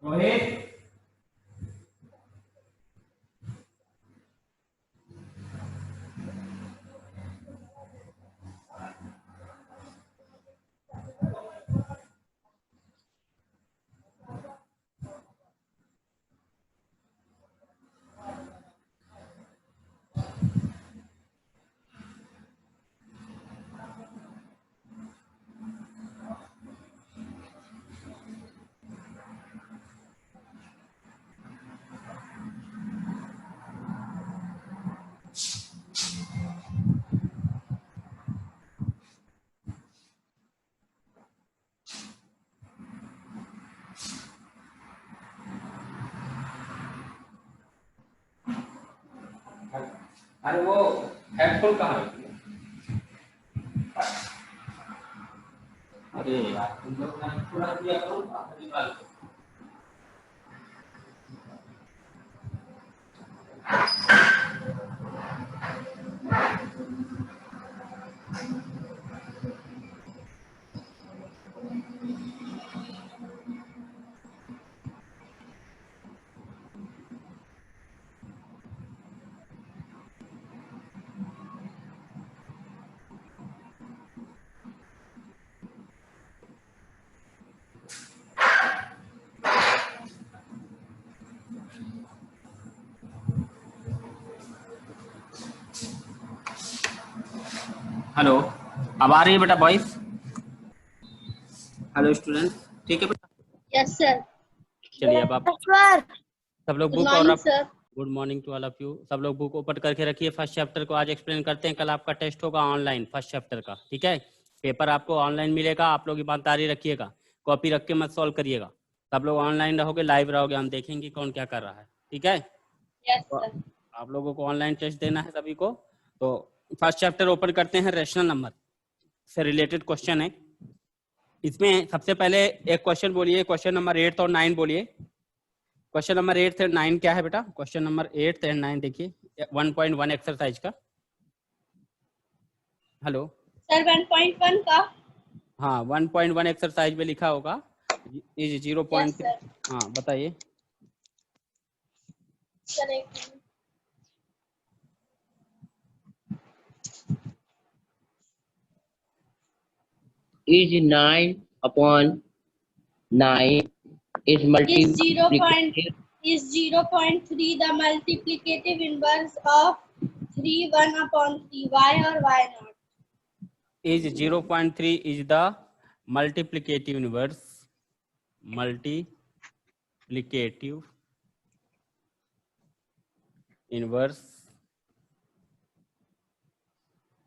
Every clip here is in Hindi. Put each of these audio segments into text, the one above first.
रोहित अरे वो हेडफोन कहाँ है? अरे यार तुम लोग ना थोड़ा दिया करो निकाल दो। हेलो, अब आ रही है बेटा वॉइस? हेलो स्टूडेंट, ठीक है बेटा? Yes sir. चलिए अब आप सब लोग बुक और good morning to all of you. सब लोग बुक ओपन करके रखिए। फर्स्ट चैप्टर को आज एक्सप्लेन करते हैं। कल आपका टेस्ट होगा ऑनलाइन फर्स्ट चैप्टर का, ठीक है? पेपर आपको ऑनलाइन मिलेगा। आप लोग ईमानदारी रखिएगा, कॉपी रख के मत सॉल्व करिएगा। सब लोग ऑनलाइन रहोगे, लाइव रहोगे, हम देखेंगे कौन क्या कर रहा है, ठीक है? यस तो सर। आप लोगों को ऑनलाइन टेस्ट देना है सभी को। तो फर्स्ट चैप्टर ओपन करते हैं। रैशनल नंबर से रिलेटेड क्वेश्चन है। इसमें सबसे पहले एक क्वेश्चन बोलिए, क्वेश्चन नंबर 8 और 9 बोलिए। क्वेश्चन नंबर 8 और 9 क्या है बेटा? क्वेश्चन नंबर 8 और 9 देखिए, 1.1 एक्सरसाइज का। हेलो सर 1.1 का? हाँ, 1.1 एक्सरसाइज में लिखा होगा इज 0.3। हाँ बताइए सर। एक is 9/9 is multiplicative is 0.3 the multiplicative inverse of 3 1/3? Why or why not? is 0.3 is the multiplicative inverse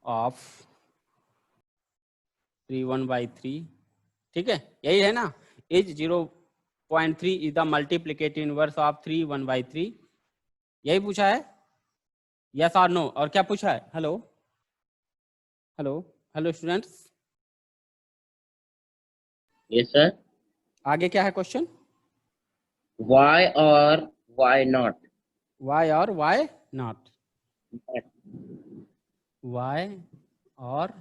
of 3 1/3, ठीक है? यही है ना? Is 0.3 is the multiplicative inverse of 3 1/3। यही पूछा है, यस और नो? और क्या पूछा है? Hello hello hello students, yes sir आगे क्या है question? why or why not why और वाई नॉट, वाई और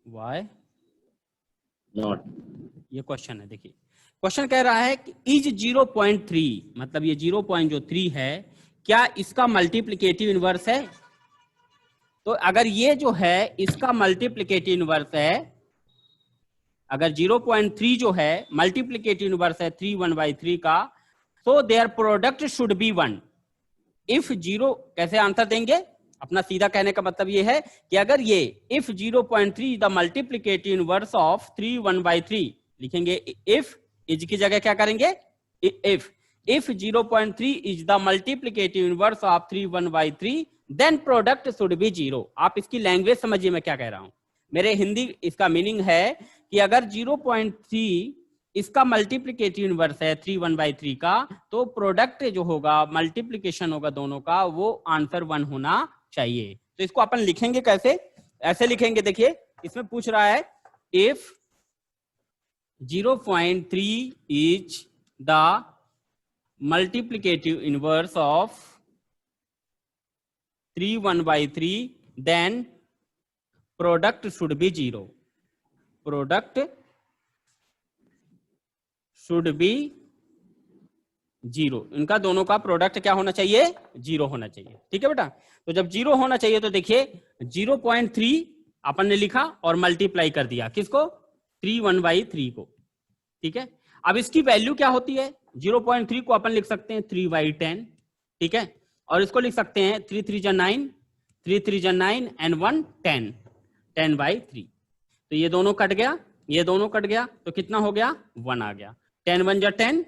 वाई not ये क्वेश्चन है। देखिए क्वेश्चन कह रहा है कि इज 0.3 मतलब ये 0.3 है, क्या इसका मल्टीप्लिकेटिव इनवर्स है? तो अगर ये जो है इसका मल्टीप्लिकेटिव इनवर्स है, अगर 0.3 जो है मल्टीप्लिकेटिव इनवर्स है 3 1/3 का, तो their product should be 1। If 0 कैसे आंसर देंगे? अपना सीधा कहने का मतलब ये है कि अगर ये if 0.3 the multiplicative inverse of 3 1/3 लिखेंगे। इफ इज की जगह क्या करेंगे? If 0.3 is the multiplicative inverse of 3 1/3 then product should be 0। आप इसकी लैंग्वेज समझिए मैं क्या कह रहा हूं। मेरे हिंदी इसका मीनिंग है कि अगर 0.3 इसका मल्टीप्लिकेटिव इनवर्स है 3 1/3 का, तो प्रोडक्ट जो होगा, मल्टीप्लिकेशन होगा दोनों का, वो आंसर 1 होना चाहिए। तो इसको अपन लिखेंगे कैसे? ऐसे लिखेंगे, देखिए इसमें पूछ रहा है if 0.3 is the multiplicative inverse of 3 1/3, then product should be 0. Product should be 0. इनका दोनों का प्रोडक्ट क्या होना चाहिए? 0 होना चाहिए। ठीक है बेटा, तो जब 0 होना चाहिए तो देखिए 0.3 अपन ने लिखा और मल्टीप्लाई कर दिया किसको? 3 1/3 को। ठीक है, अब इसकी वैल्यू क्या होती है? 0.3 को अपन लिख सकते हैं 3/10। ठीक है, और इसको लिख सकते हैं 3 3 जा 9, 3 3 जा 9 and 1 10, 10/3। तो ये दोनों कट गया, ये दोनों कट गया, तो कितना हो गया? 1 आ गया। 10 1 जा 10,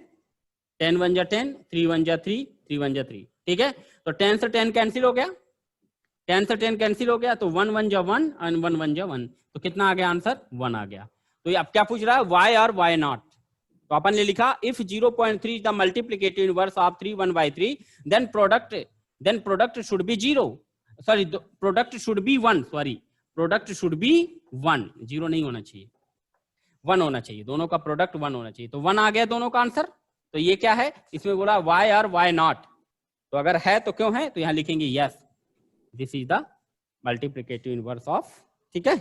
10 1 जा 10, 3 1 जा 3, 3 1 जा 3। ठीक है, तो 10 से 10 कैंसिल हो गया, 10 से 10 कैंसिल हो गया, तो 1 1 जा 1 और 1 1 जा 1, तो कितना आ गया आंसर? 1 आ गया। तो ये अब क्या पूछ रहा है? वाई और वाई नॉट। तो अपन ने लिखा if 0.3 the multiplicative inverse of 3 1/3, then product should be 0, sorry product should be 1, sorry product should be 1, 0 नहीं होना चाहिए, 1 होना चाहिए, दोनों का प्रोडक्ट 1 होना चाहिए। तो 1 आ गया दोनों का आंसर। तो ये क्या है? इसमें बोला वाई और वाई नॉट, तो अगर है तो क्यों है? तो यहां लिखेंगे yes, this is the multiplicative inverse of. ठीक है,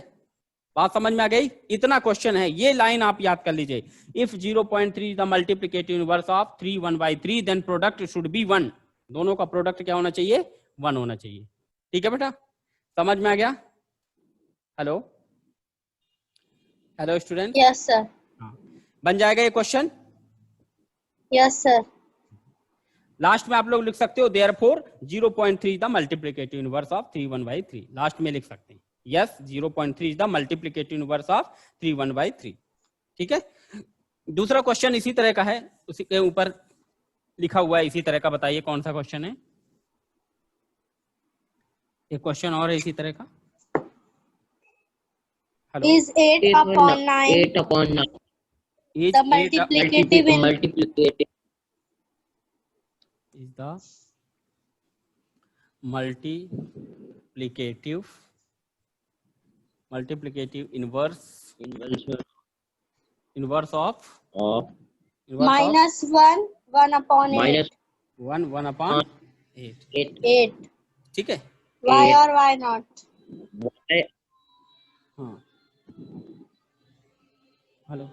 बात समझ में आ गई? इतना क्वेश्चन है, ये लाइन आप याद कर लीजिए। If 0.3 the multiplicative inverse of 3 1/3, then product should be 1, दोनों का प्रोडक्ट क्या होना चाहिए? 1 होना चाहिए। ठीक है बेटा, समझ में आ गया? Hello hello student. Yes sir. हाँ, बन जाएगा ये क्वेश्चन? Yes sir. लास्ट में आप लोग लिख सकते हो therefore 0.3 the multiplicative inverse of 3 1/3, last में लिख सकते हैं yes 0.3 is the multiplicative inverse of 3 1/3। ठीक है, दूसरा क्वेश्चन इसी तरह का है, उसी के ऊपर लिखा हुआ है इसी तरह का। बताइए कौन सा क्वेश्चन है? एक क्वेश्चन और है इसी तरह का। Hello, Is 8/9 8/9 is the multiplicative in multiplicative is the multiplicative inverse of -1 1/8? minus 1/8। 8. ठीक है, Why or why not? y हाँ हेलो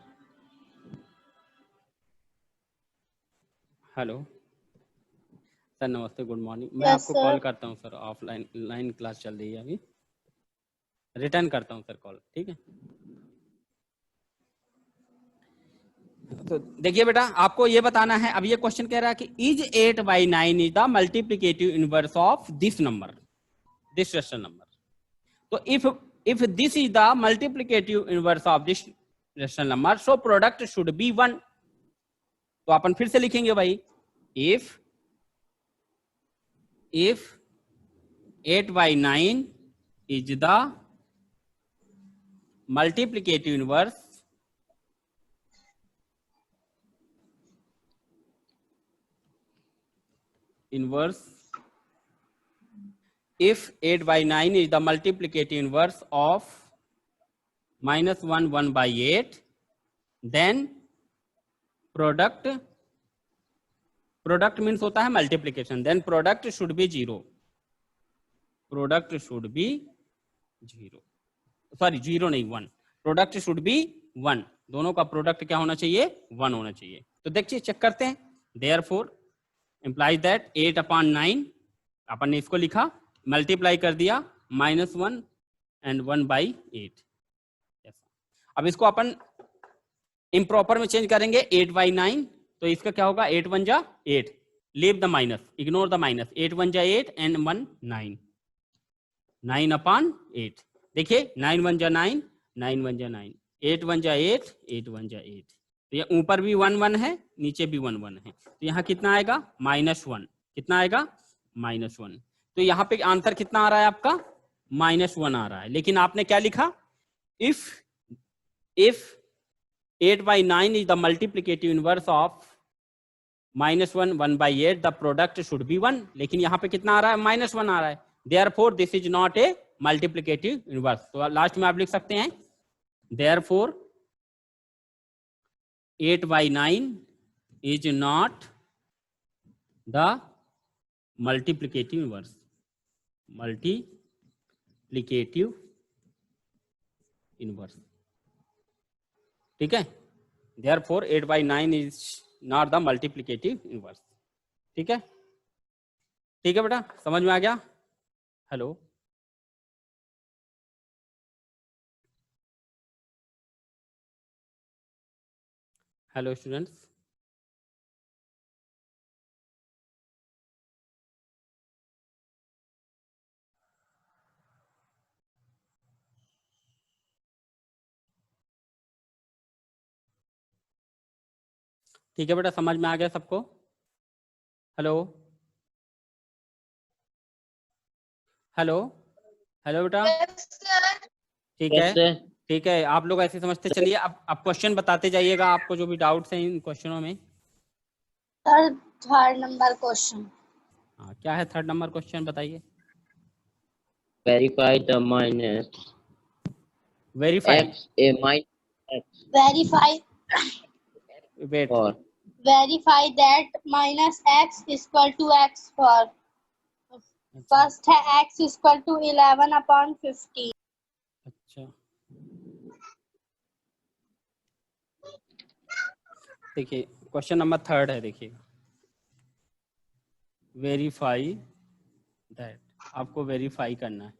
हेलो सर, नमस्ते, गुड मॉर्निंग। मैं Yes, आपको sir. कॉल करता हूँ सर, ऑफलाइन क्लास चल रही है अभी, रिटर्न करता हूँ सर कॉल। ठीक है, तो देखिए बेटा, आपको ये बताना है। अब ये क्वेश्चन कह रहा है कि is 8/9 is the multiplicative inverse of this number, this rational number. तो if this is the multiplicative inverse of this rational number, so product should be 1। तो अपन फिर से लिखेंगे भाई, if 8/9 is the multiplicative inverse if 8/9 is the multiplicative inverse of -1 1/8, then product means होता है multiplication, then product should be 0, product should be 0, sorry 0 नहीं 1, प्रोडक्ट शुड बी 1, दोनों का प्रोडक्ट क्या होना चाहिए? 1 होना चाहिए। तो देखिए चेक करते हैं, देयरफॉर implies that 8/9 अपन ने इसको लिखा, मल्टीप्लाई कर दिया -1 and 1/8। अब इसको अपन इम्प्रॉपर में चेंज करेंगे 8/9, तो इसका क्या होगा? 8 1 जा 8, leave the minus, ignore the minus, 8 1 जा 8 and 1 9, 9/8। देखिए 9 1 जा 9, 9 1 जा 9, 8 1 जा 8, 8 1 जा 8। तो ये ऊपर भी 1 1 है, नीचे भी 1 1 है, तो यहाँ कितना आएगा? -1। कितना आएगा? -1। तो यहाँ पे आंसर कितना आ रहा है आपका? -1 आ रहा है। लेकिन आपने क्या लिखा? If 8/9 is the multiplicative inverse of -1 1/8, the product should be 1। लेकिन यहाँ पे कितना आ रहा है? -1 आ रहा है, therefore this is not a multiplicative inverse। तो लास्ट में आप लिख सकते हैं therefore 8/9 is not the multiplicative inverse, multiplicative inverse, ठीक है। Therefore 8/9 is not the multiplicative inverse, ठीक है। ठीक है बेटा, समझ में आ गया? हेलो, हेलो स्टूडेंट्स, ठीक है बेटा, समझ में आ गया सबको? हेलो हेलो हेलो बेटा, ठीक है, कैसे? ठीक है। आप लोग ऐसे समझते चलिए। अब क्वेश्चन बताते जाइएगा, आपको जो भी डाउट्स हैं इन क्वेश्चनों में। Third number question. हाँ, क्या है थर्ड नंबर क्वेश्चन, बताइए। Verify the minus verify, x a minus x wait, for verify that minus x is equal to x for first है x is equal to 11/15। अच्छा, देखिए क्वेश्चन नंबर थर्ड है, देखिए वेरीफाई दैट, आपको वेरीफाई करना है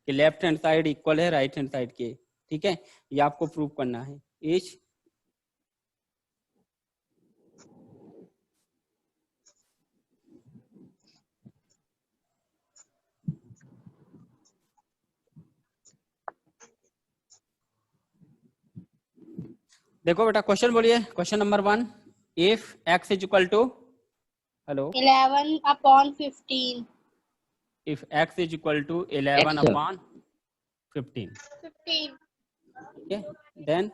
कि लेफ्ट हैंड साइड इक्वल है राइट हैंड साइड के, ठीक है। ये आपको प्रूव करना है। इच देखो बेटा, क्वेश्चन बोलिए। Question number 1, if x is equal to, hello, 11/15। If x is equal to 11/15, ठीक है, देन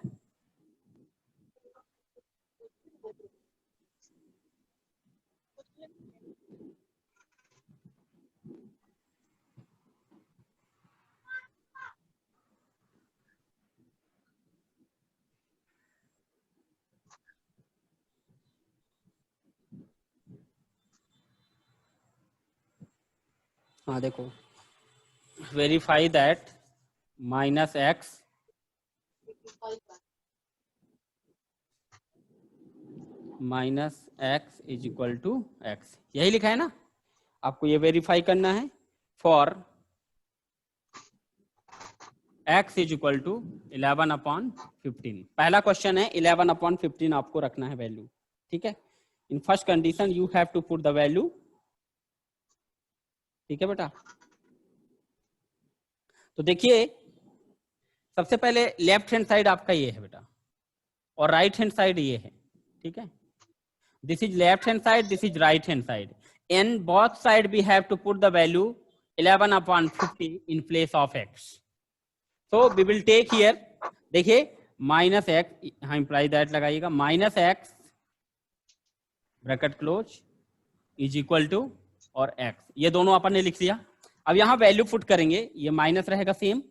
हाँ देखो, verify that minus x is equal to x, यही लिखा है ना। आपको ये वेरीफाई करना है for x is equal to 11/15। पहला क्वेश्चन है 11/15 आपको रखना है वैल्यू, ठीक है। In first condition you have to put the value, ठीक है बेटा। तो देखिए, सबसे पहले लेफ्ट हैंड साइड आपका ये है बेटा, और राइट हैंड साइड ये है, ठीक है। This is left hand side, this is right hand side. In both side we have to put the value 11/50 in place of x। So we will take here, देखिए माइनस एक्स, हाँ इम्प्लाई दैट लगाइएगा, minus x bracket close is equal to और x, ये दोनों अपन ने लिख लिया। अब यहाँ वैल्यू पुट करेंगे, ये माइनस रहेगा सेम,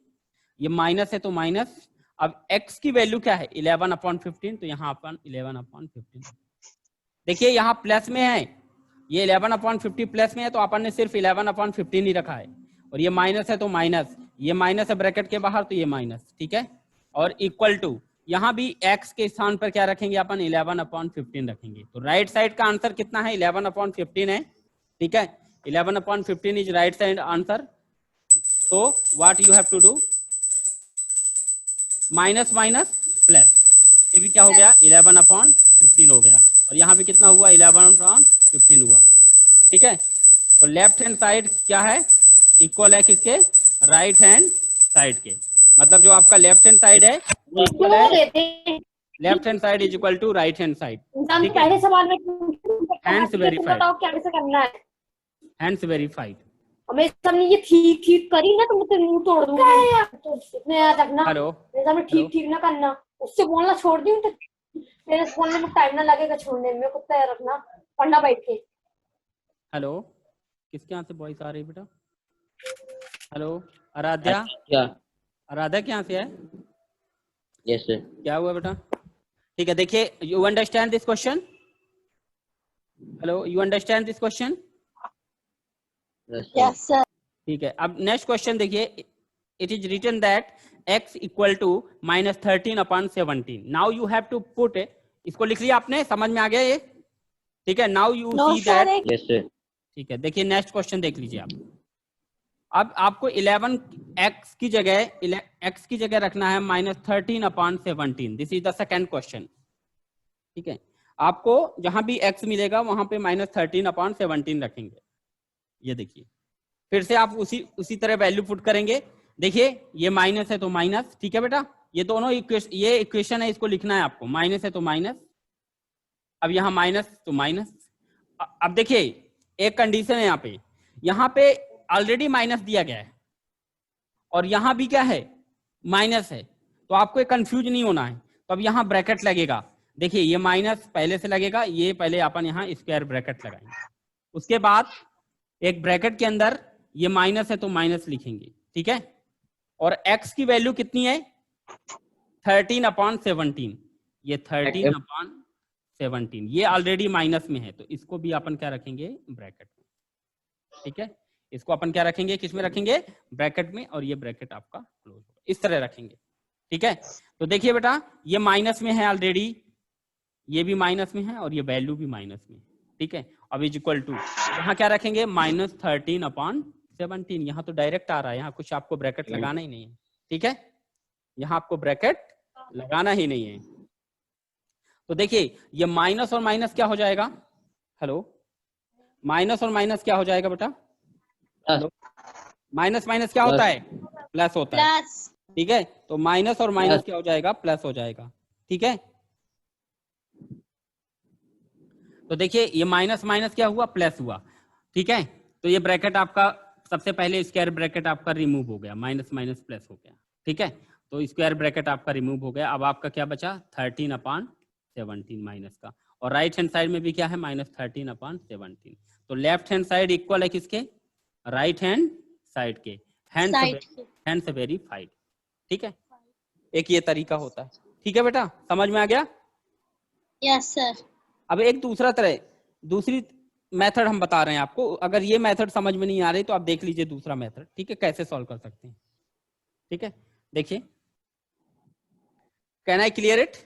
ये माइनस है तो माइनस। अब x की वैल्यू क्या है 11/15, तो यहाँ अपन 11/15, देखिए यहाँ प्लस में है, ये 11/50 प्लस में है, तो अपन ने सिर्फ 11/15 ही रखा है, और ये माइनस है तो माइनस, ये माइनस है ब्रैकेट के बाहर तो ये माइनस, ठीक है। और इक्वल टू, यहाँ भी x के स्थान पर क्या रखेंगे अपन 11/15 रखेंगे। तो राइट साइड का आंसर कितना है 11/15 है, ठीक है। 11/15 इज राइट साइड आंसर। तो what you have to do, minus minus plus, ये भी क्या हो गया 11/15 हो गया, और यहाँ पे कितना हुआ 11/15 हुआ, ठीक है। तो लेफ्ट हैंड साइड क्या है, इक्वल है किसके, राइट हैंड साइड के। मतलब जो आपका लेफ्ट हैंड साइड है वो इक्वल है, left hand side is equal to right hand side, ठीक है। पहले सवाल में हैंड्स वेरीफाइड, बताओ कैसे करना है। Hands verified. हमें सबने ये ठीक ठीक करी ना तो मैं तेरे मुंह तोड़ दूंगा यार। तो इतने याद रखना, हेलो, मेरे सामने ठीक ठीक ना करना, उससे बोलना छोड़ दूं तो तेरे बोलने में टाइम ना लगेगा छोड़ने में। कुत्ता याद रखना, पढ़ना बैठ के। हेलो, किसके यहाँ से वॉइस आ रही है बेटा? हेलो, आराध्या, क्या? आराध्या के यहाँ से है? Yes sir. क्या हुआ बेटा? ठीक है, देखिए you understand this question? Hello, you understand this question? Yes, sir. Yes, sir. ठीक है, अब नेक्स्ट क्वेश्चन देखिए, it is written that x equal to -13/17। Now you have to put, इसको लिख लिया आपने, समझ में आ गया ये? ठीक है, now you No, see sir. That, Yes, sir. ठीक है, देखिए नेक्स्ट क्वेश्चन देख लीजिए आप। अब आपको 11 x की जगह रखना है -13/17। This is the second question. ठीक है, आपको जहां भी x मिलेगा वहां पे -13/17 रखेंगे। ये देखिए, फिर से आप उसी तरह वैल्यू पुट करेंगे। देखिए ये माइनस है तो माइनस, ठीक है बेटा, ये दोनों ये इक्वेशन है, इसको लिखना है आपको, माइनस है तो माइनस, अब यहाँ माइनस तो माइनस। अब देखिए एक कंडीशन है यहाँ पे ऑलरेडी माइनस दिया गया है और यहाँ भी क्या है, माइनस है, तो आपको कंफ्यूज नहीं होना है। तो अब यहाँ ब्रैकेट लगेगा, देखिए ये माइनस पहले से लगेगा, ये पहले अपन यहाँ स्क्वायर ब्रैकेट लगाएंगे, उसके बाद एक ब्रैकेट के अंदर ये माइनस है तो माइनस लिखेंगे, ठीक है। और x की वैल्यू कितनी है, 13/17, ये 13/17 ये ऑलरेडी माइनस में है, तो इसको भी अपन क्या रखेंगे, ब्रैकेट में, ठीक है। इसको अपन क्या रखेंगे, किस में रखेंगे, ब्रैकेट में, और ये ब्रैकेट आपका क्लोज होगा, इस तरह रखेंगे, ठीक है। तो देखिए बेटा ये माइनस में है ऑलरेडी, ये भी माइनस में है और ये वैल्यू भी माइनस में है, ठीक है। अब इज इक्वल टू यहाँ क्या रखेंगे, -13/17। यहाँ तो डायरेक्ट आ रहा है, यहाँ कुछ आपको ब्रैकेट लगाना ही नहीं है, ठीक है, यहाँ आपको ब्रैकेट लगाना ही नहीं है। तो देखिए ये माइनस और माइनस क्या हो जाएगा, हेलो, माइनस और माइनस क्या हो जाएगा बेटा, हेलो, माइनस माइनस क्या होता है, प्लस होता है, Plus. ठीक है। तो माइनस और माइनस क्या हो जाएगा, प्लस हो जाएगा, ठीक है। तो देखिए ये माइनस माइनस क्या हुआ, प्लस हुआ, ठीक है। तो ये ब्रैकेट आपका सबसे पहले स्क्वायर ब्रैकेट आपका रिमूव हो गया, माइनस माइनस प्लस हो गया, ठीक है। तो स्क्वायर ब्रैकेट आपका रिमूव हो गया, अब आपका क्या बचा, 13/17 माइनस का, और राइट हैंड साइड में भी क्या है, -13/17। तो लेफ्ट हैंड साइड इक्वल है किसके, राइट हैंड साइड के, हैंड से वेरीफाइड, ठीक है। एक ये तरीका होता है, ठीक है बेटा, समझ में आ गया। Yes, sir. अब एक दूसरी मेथड हम बता रहे हैं आपको, अगर ये मेथड समझ में नहीं आ रही तो आप देख लीजिए दूसरा मेथड, ठीक है, कैसे सॉल्व कर सकते हैं, ठीक है। देखिए, can I clear it?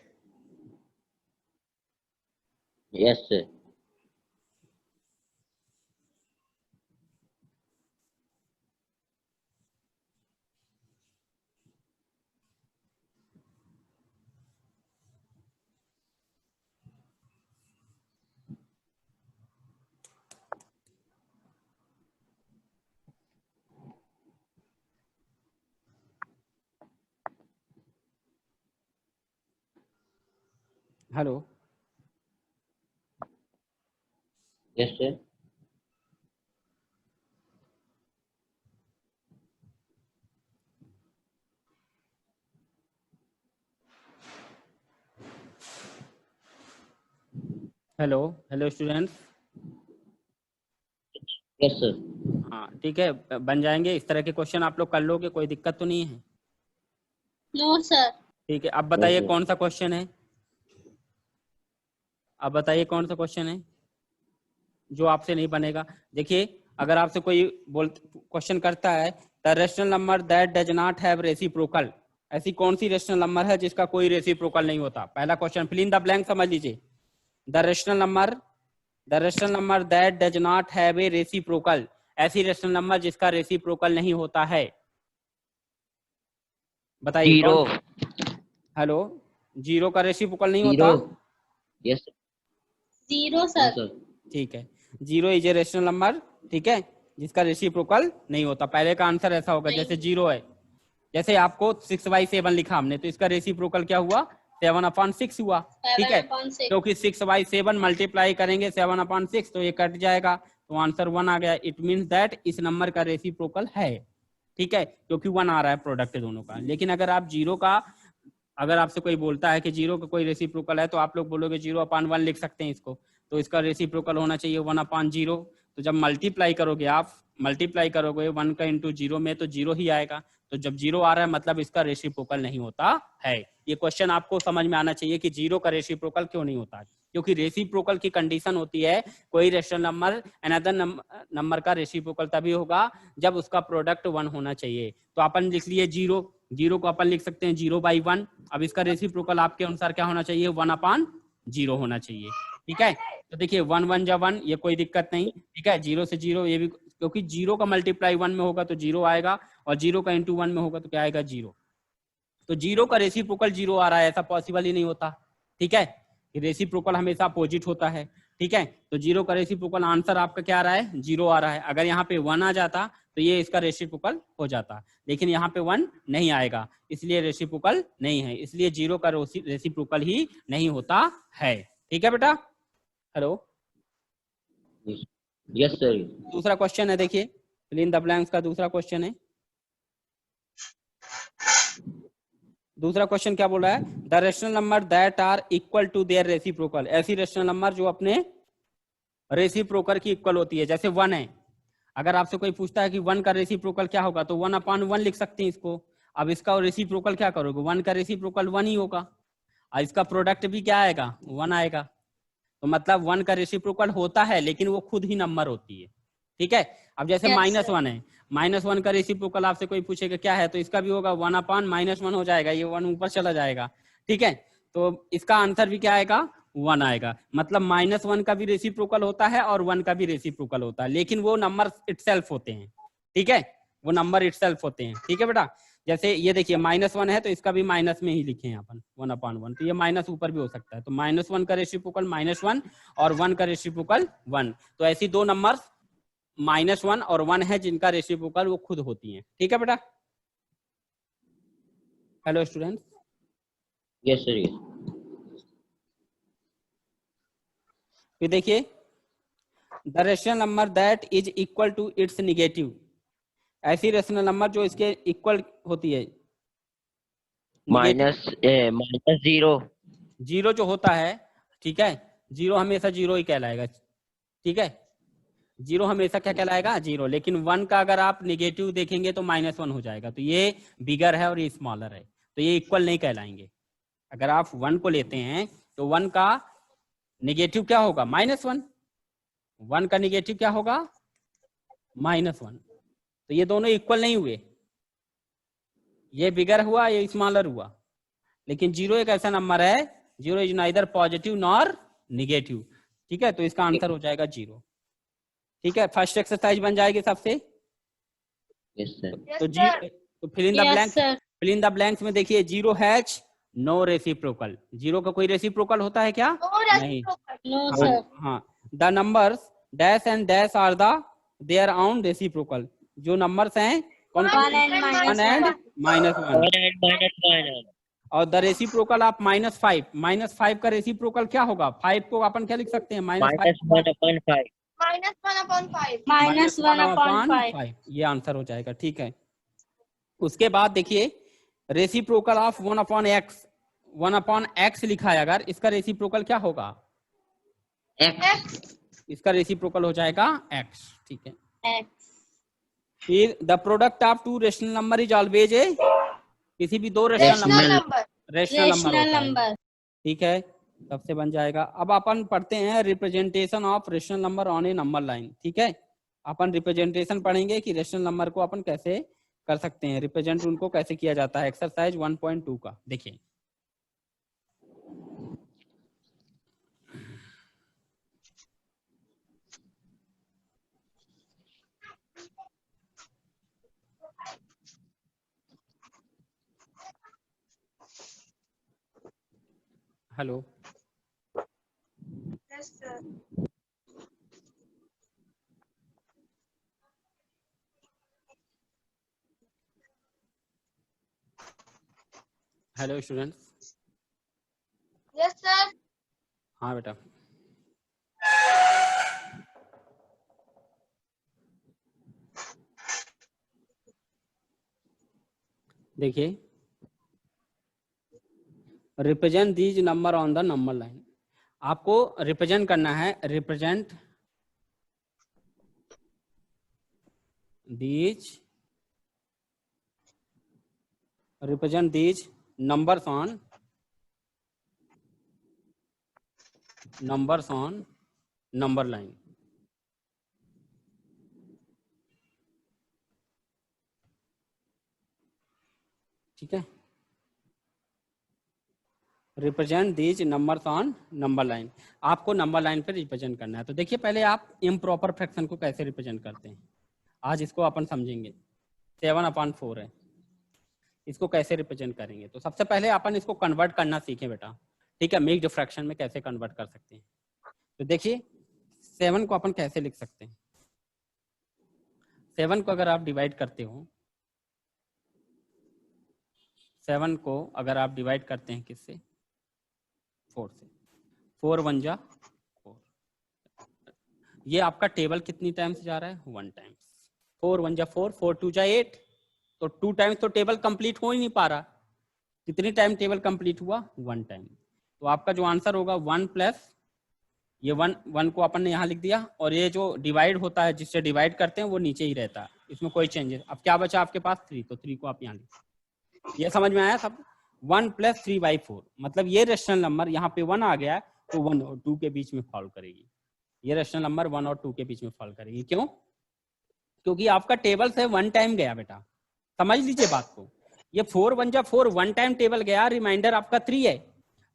Yes, sir. Hello, Yes, sir. Hello, hello students, Yes, sir. हाँ ठीक है, बन जाएंगे इस तरह के क्वेश्चन, आप लोग कर लोगे, कोई दिक्कत तो नहीं है, No, sir. ठीक है। अब बताइए Okay. कौन सा क्वेश्चन है, अब बताइए कौन सा क्वेश्चन है जो आपसे नहीं बनेगा। देखिए अगर आपसे कोई क्वेश्चन करता है, the rational number that does not have reciprocal, ऐसी कौन सी रेशनल नंबर है जिसका कोई रेसिप्रोकल नहीं होता। पहला question, fill in the blank समझ लीजिए, the rational number that does not have a reciprocal, ऐसी रेशनल नंबर जिसका रेसिप्रोकल नहीं होता है, बताइए। 0. हेलो, 0 का रेसिप्रोकल नहीं 0. होता, Yes, sir. 0, sir. Yes, sir. ठीक है, 0 इज ए रेशनल नंबर, ठीक है, जिसका रेसिप्रोकल नहीं होता। पहले का आंसर ऐसा होगा, जैसे 0 है, जैसे आपको 6/7 लिखा हमने, तो इसका रेसिप्रोकल क्या हुआ, 7/6 हुआ, ठीक है, 7/6. क्योंकि 6/7 मल्टीप्लाई करेंगे 7/6 तो ये कट जाएगा, तो आंसर 1 आ गया। इट मीन्स दैट इस नंबर का रेसिप्रोकल है, ठीक है, क्योंकि 1 आ रहा है प्रोडक्ट दोनों का। लेकिन अगर आप 0 का, अगर आपसे कोई बोलता है कि 0 का कोई रेसिप्रोकल है, तो आप लोग बोलोगे 0/1 लिख सकते हैं इसको, तो इसका रेसिप्रोकल होना चाहिए 1/0। तो जब मल्टीप्लाई करोगे 1 का इंटू 0 में, तो 0 ही आएगा, तो जब 0 आ रहा है मतलब इसका रेसिप्रोकल नहीं होता है। ये क्वेश्चन आपको समझ में आना चाहिए कि 0 का रेसिप्रोकल क्यों नहीं होता है, क्योंकि रेसिप्रोकल की कंडीशन होती है कोई रेशनल नंबर अनदर नंबर का रेसिप्रोकल तभी होगा जब उसका प्रोडक्ट 1 होना चाहिए। तो अपन लिख लिए 0, 0 को अपन लिख सकते हैं 0/1। अब इसका रेसिप्रोकल आपके अनुसार क्या होना चाहिए, 1/0 होना चाहिए। ठीक है, तो देखिए 1 1 जा 1, ये कोई दिक्कत नहीं। ठीक है, 0 से 0 ये भी, क्योंकि 0 का मल्टीप्लाई 1 में होगा तो 0 आएगा और 0 का इंटू 1 में होगा तो क्या आएगा 0। तो 0 का रेसिप्रोकल 0 आ रहा है, ऐसा पॉसिबल ही नहीं होता। ठीक है, रेसिप्रोकल हमेशा अपोजिट होता है। ठीक है, तो 0 का रेसिप्रोकल आंसर आपका क्या आ रहा है, 0 आ रहा है। अगर यहाँ पे 1 आ जाता तो ये इसका रेसिप्रोकल हो जाता, लेकिन यहाँ पे 1 नहीं आएगा, इसलिए रेसिप्रोकल नहीं है, इसलिए 0 का रेसिप्रोकल ही नहीं होता है। ठीक है बेटा, हेलो। Yes sir. दूसरा क्वेश्चन है, देखिए फिल इन द ब्लैंक्स का दूसरा क्वेश्चन है। दूसरा क्वेश्चन क्या बोल रहा है, the rational number that are equal to their reciprocal. ऐसी रेशनल नंबर जो अपने रेसिप्रोकल की इक्वल होती है, जैसे 1 है। अगर आपसे कोई पूछता है कि 1 का रेसिप्रोकल क्या होगा, तो 1/1 लिख सकते हैं इसको। अब इसका रेसिप्रोकल क्या करोगे, 1 का रेसिप्रोकल 1 ही होगा, और इसका प्रोडक्ट भी क्या आएगा, 1 आएगा। तो मतलब 1 का रेसिप्रोकल होता है लेकिन वो खुद ही नंबर होती है। ठीक है, अब जैसे -1 है, -1 का रेसिप्रोकल आपसे कोई पूछेगा क्या है, तो इसका भी होगा 1/-1 हो जाएगा, ये 1 ऊपर चला जाएगा। ठीक है, तो इसका आंसर भी क्या आएगा, 1 आएगा। मतलब -1 का भी रेसिप्रोकल होता है और 1 का भी रेसिप्रोकल होता है, लेकिन वो नंबर इटसेल्फ होते हैं। ठीक है, वो नंबर इटसेल्फ होते हैं। ठीक है बेटा, जैसे ये देखिए -1 है तो इसका भी माइनस में ही लिखे हैं अपन 1/1, तो ये माइनस ऊपर भी हो सकता है। तो -1 का रेसिप्रोकल -1 और 1 का रेसिप्रोकल 1। तो ऐसी दो नंबर -1 और 1 है जिनका रेसिप्रोकल वो खुद होती हैं। ठीक है बेटा, हेलो स्टूडेंट। Yes sir. फिर देखिए, the rational number that is equal to its negative. ऐसी रेशनल नंबर जो इसके इक्वल होती है। -0। 0 जो होता है, ठीक है, 0 हमेशा 0 ही कहलाएगा। ठीक है, 0 हमेशा क्या कहलाएगा, 0। लेकिन 1 का अगर आप निगेटिव देखेंगे तो -1 हो जाएगा, तो ये बिगर है और ये स्मॉलर है, तो ये इक्वल नहीं कहलाएंगे। अगर आप 1 को लेते हैं तो 1 का निगेटिव क्या होगा, -1। 1 का निगेटिव क्या होगा, -1। तो ये दोनों इक्वल नहीं हुए, ये बिगर हुआ, ये स्मॉलर हुआ। लेकिन 0 एक ऐसा नंबर है, 0 is neither positive nor negative. ठीक है, तो इसका आंसर हो जाएगा 0। ठीक है, फर्स्ट एक्सरसाइज बन जाएगी सबसे। Yes sir. तो fill in the blanks, fill in the blanks में देखिए 0 हैज नो रेसिप्रोकल। 0 का कोई रेसिप्रोकल होता है क्या, नहीं। हाँ, the numbers dash and dash are the their own reciprocal. जो नंबर्स हैं कौन कौन, 1 एंड -1। और द रेसिप्रोकल ऑफ -5, -5 का रेसिप्रोकल क्या होगा, 5 को अपन क्या लिख सकते हैं, -1/5। -1/5, ये आंसर हो जाएगा। ठीक है, उसके बाद देखिए रेसिप्रोकल ऑफ 1/x, 1/x लिखा है, अगर इसका रेसिप्रोकल क्या होगा, इसका रेसिप्रोकल हो जाएगा x। ठीक है, फिर the product of two rational number is always a, किसी भी दो रेशनल नंबर। ठीक है, सबसे बन जाएगा। अब अपन पढ़ते हैं representation of rational number on A number line. ठीक है, अपन रिप्रेजेंटेशन पढ़ेंगे कि रेशनल नंबर को अपन कैसे कर सकते हैं, रिप्रेजेंट उनको कैसे किया जाता है। एक्सरसाइज 1.2 का देखिए, hello. Yes, sir. Hello students. Yes, sir. हाँ बेटा, देखिए represent these number on the number line. आपको रिप्रेजेंट करना है, represent these represent these numbers on number line. ठीक है, represent these numbers on number line. आपको नंबर लाइन पे रिप्रेजेंट करना है। तो देखिए पहले आप इम्प्रॉपर फ्रैक्शन को कैसे रिप्रेजेंट करते हैं, आज इसको अपन समझेंगे। 7/4 है, इसको कैसे रिप्रेजेंट करेंगे। तो सबसे पहले अपन इसको कन्वर्ट करना सीखें बेटा, ठीक है, मिक्स्ड फ्रैक्शन में कैसे कन्वर्ट कर सकते हैं। तो देखिए 7 को अपन कैसे लिख सकते हैं। 7 को अगर आप डिवाइड करते हो, 7 को अगर आप डिवाइड करते हैं किससे, 4 से, 4 1 जा 4। ये आपका टेबल कितनी टाइम्स जा रहा है, 1 टाइम्स। 4 1 जा 4, 4 2 जा 8, तो 2 टाइम्स तो टेबल कंप्लीट हो ही नहीं पा रहा। कितनी टाइम टेबल कंप्लीट हुआ, 1 टाइम। तो आपका जो आंसर होगा 1 प्लस ये 1 को अपन ने यहाँ लिख दिया, और ये जो डिवाइड होता है जिससे डिवाइड करते हैं वो नीचे ही रहता है, इसमें कोई चेंजेस। अब क्या बचा आपके पास, 3, तो 3 को आप यहाँ लिख। ये समझ में आया सब। 1 + 3/4 मतलब ये रेशनल नंबर यहाँ पे 1 आ गया तो 1 और 2 के बीच में फॉल करेगी। ये रेशनल नंबर 1 और 2 के बीच में फॉल करेगी। क्यों, क्योंकि आपका टेबल से 1 टाइम गया बेटा, समझ लीजिए बात को। ये 4 1 जा 4 1 टाइम टेबल गया, रिमाइंडर आपका 3 है,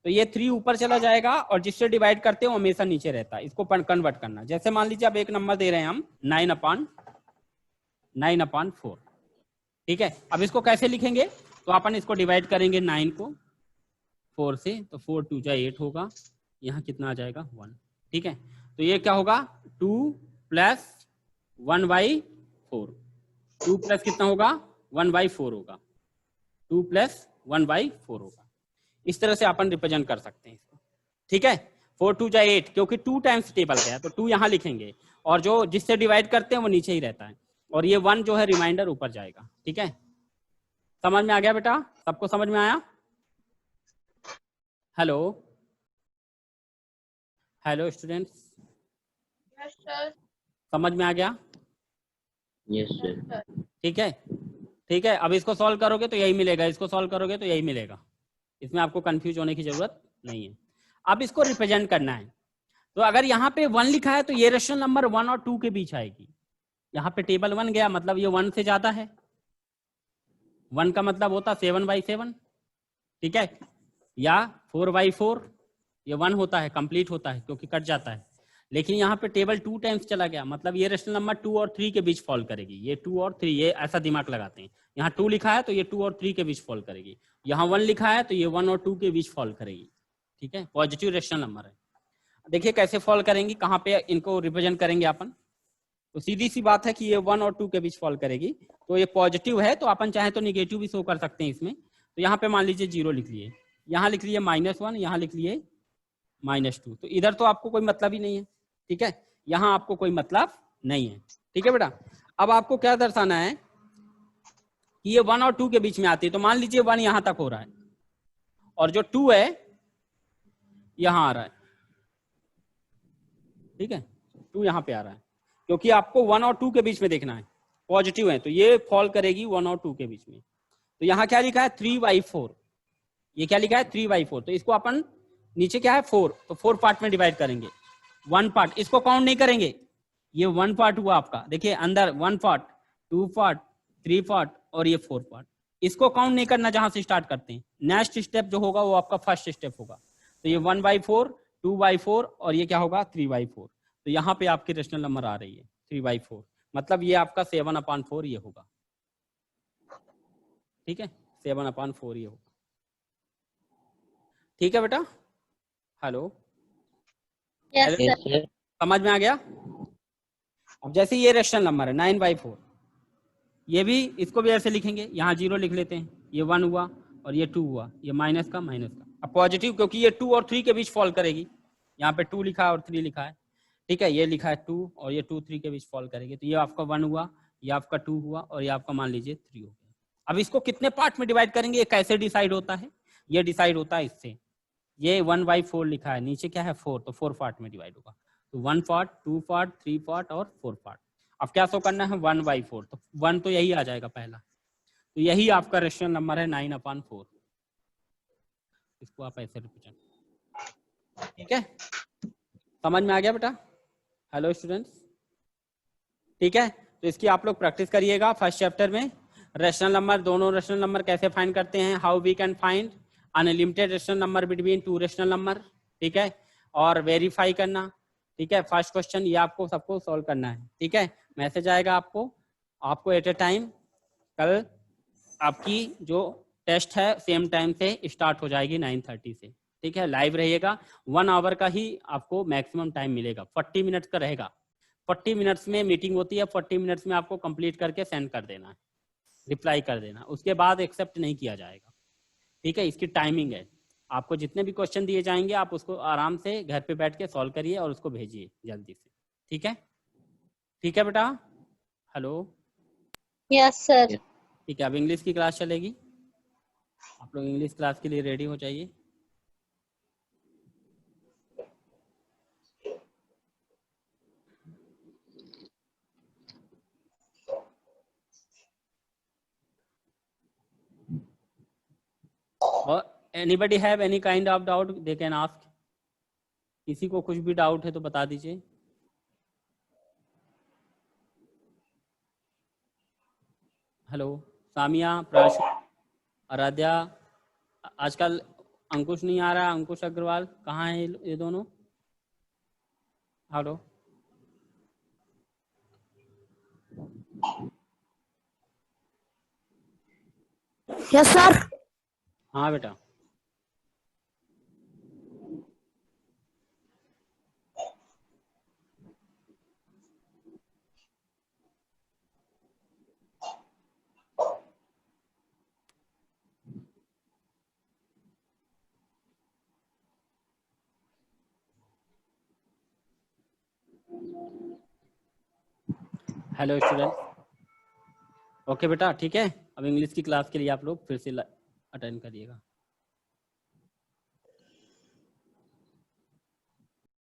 तो ये 3 ऊपर चला जाएगा और जिससे डिवाइड करते हो हमेशा नीचे रहता है। इसको कन्वर्ट करना, जैसे मान लीजिए अब एक नंबर दे रहे हैं हम 9/4, ठीक है। अब इसको कैसे लिखेंगे, तो अपन इसको डिवाइड करेंगे 9 को 4 से, तो 4 2 जा 8 होगा, यहाँ कितना आ जाएगा 1, ठीक है। तो ये क्या होगा, 2 + 1/4, 2 प्लस कितना होगा 1/4 होगा, 2 + 1/4 होगा। इस तरह से अपन रिप्रेजेंट कर सकते हैं इसको, ठीक है। 4 2 जा 8, क्योंकि 2 टाइम्स टेबल गया तो 2 यहाँ लिखेंगे, और जो जिससे डिवाइड करते हैं वो नीचे ही रहता है, और ये 1 जो है रिमाइंडर ऊपर जाएगा, ठीक है। समझ में आ गया बेटा, सबको समझ में आया। Hello hello students, Yes, sir. समझ में आ गया, यस सर। ठीक है। ठीक है, अब इसको सॉल्व करोगे तो यही मिलेगा, इसको सॉल्व करोगे तो यही मिलेगा, इसमें आपको कंफ्यूज होने की जरूरत नहीं है। अब इसको रिप्रेजेंट करना है, तो अगर यहाँ पे 1 लिखा है तो ये रेशनल नंबर 1 और 2 के बीच आएगी। यहाँ पे टेबल 1 गया मतलब ये 1 से ज्यादा है, 1 का मतलब होता 7/7, ठीक है, या 4/4, ये 1 होता है, कंप्लीट होता है क्योंकि कट जाता है। लेकिन यहाँ पे टेबल 2 टाइम्स चला गया, मतलब ये रेशनल नंबर 2 और 3 के बीच फॉल करेगी। ये 2 और 3, ये ऐसा दिमाग लगाते हैं, यहाँ 2 लिखा है तो ये 2 और 3 के बीच फॉल करेगी, यहाँ 1 लिखा है तो ये 1 और 2 के बीच फॉल करेगी, ठीक है। पॉजिटिव रेशनल नंबर है। देखिए कैसे फॉल करेंगी, कहाँ पे इनको रिप्रेजेंट करेंगे अपन। तो सीधी सी बात है कि ये 1 और 2 के बीच फॉल करेगी, तो ये पॉजिटिव है तो अपन चाहे तो निगेटिव भी शो कर सकते हैं इसमें। तो यहाँ पे मान लीजिए 0 लिख लिए, यहाँ लिख लिए -1, यहाँ लिख लिए -2, तो इधर तो आपको कोई मतलब ही नहीं है, ठीक है, यहाँ आपको कोई मतलब नहीं है, ठीक है बेटा। अब आपको क्या दर्शाना है कि ये 1 और 2 के बीच में आती है, तो मान लीजिए 1 यहाँ तक हो रहा है और जो 2 है यहाँ आ रहा है, ठीक है, 2 यहाँ पे आ रहा है, क्योंकि आपको 1 और 2 के बीच में देखना है, पॉजिटिव है तो ये फॉल करेगी 1 और 2 के बीच में। तो यहाँ क्या लिखा है 3/4, ये क्या लिखा है 3/4, तो इसको अपन नीचे क्या है 4, तो 4 पार्ट में डिवाइड करेंगे। 1 पार्ट, इसको काउंट नहीं करेंगे, ये 1 पार्ट हुआ आपका, देखिए अंदर 1 पार्ट, 2 पार्ट, 3 पार्ट और ये 4 पार्ट, इसको काउंट नहीं करना जहां से स्टार्ट करते हैं। नेक्स्ट स्टेप जो होगा वो आपका फर्स्ट स्टेप होगा, तो ये 1/4, 2/4 और ये क्या होगा 3/4, तो यहाँ पे आपकी रेशनल नंबर आ रही है 3/4, मतलब ये आपका 7/4 ये होगा, ठीक है, 7/4 ये होगा, ठीक है बेटा। Hello, Yes, yes sir. Sir. समझ में आ गया। अब जैसे ये रेशनल नंबर है 9/4, ये भी, इसको भी ऐसे लिखेंगे, यहाँ 0 लिख लेते हैं, ये 1 हुआ और ये 2 हुआ, ये माइनस का माइनस का। अब पॉजिटिव क्योंकि ये 2 और 3 के बीच फॉल करेगी, यहाँ पे 2 लिखा है और 3 लिखा है, ठीक है, ये लिखा है 2 और ये 2 3 के बीच फॉल करेगी, तो ये आपका 1 हुआ, ये आपका 2 हुआ और ये आपका मान लीजिए 3 हो गया। अब इसको कितने पार्ट में डिवाइड करेंगे, ये कैसे डिसाइड होता है, ये डिसाइड होता है इससे, ये 1/4 लिखा है, नीचे क्या है 4, तो 4 पार्ट में डिवाइड होगा, तो 1 पार्ट, 2 पार्ट, 3 पार्ट और 4 पार्ट। अब क्या शो करना है 1/4, तो 1 तो यही आ जाएगा पहला, तो यही आपका रेशनल नंबर है 9/4। इसको आप ऐसे रिप्रेजेंट, ठीक है, समझ में आ गया बेटा? हेलो स्टूडेंट्स, ठीक है। तो इसकी आप लोग प्रैक्टिस करिएगा फर्स्ट चैप्टर में। रेशनल नंबर, दोनों रेशनल नंबर कैसे फाइंड करते हैं, how we can find unlimited rational number between two rational number, ठीक है, और वेरीफाई करना, ठीक है। फर्स्ट क्वेश्चन ये आपको सबको सॉल्व करना है, ठीक है। मैसेज आएगा आपको एट ए टाइम। कल आपकी जो टेस्ट है सेम टाइम से स्टार्ट हो जाएगी 9:30 से, ठीक है। लाइव रहिएगा, 1 आवर का ही आपको मैक्सिमम टाइम मिलेगा, 40 मिनट्स का रहेगा। 40 मिनट्स में मीटिंग होती है, 40 मिनट्स में आपको कंप्लीट करके सेंड कर देना है, रिप्लाई कर देना, उसके बाद एक्सेप्ट नहीं किया जाएगा, ठीक है। इसकी टाइमिंग है, आपको जितने भी क्वेश्चन दिए जाएंगे आप उसको आराम से घर पे बैठ के सॉल्व करिए और उसको भेजिए जल्दी से, ठीक है। ठीक है बेटा, हेलो, यस सर। ठीक है। अब इंग्लिश की क्लास चलेगी, आप लोग इंग्लिश क्लास के लिए रेडी हो जाइए। और anybody have any kind of doubt they can ask. किसी को कुछ भी डाउट है तो बता दीजिए। हेलो, सामिया, प्राशु, आराध्या, आजकल अंकुश नहीं आ रहा, अंकुश अग्रवाल कहाँ है ये दोनों? Hello, yes sir. हाँ बेटा, हेलो स्टूडेंट, ओके बेटा, ठीक है। अब इंग्लिश की क्लास के लिए आप लोग फिर से अटेंड करिएगा।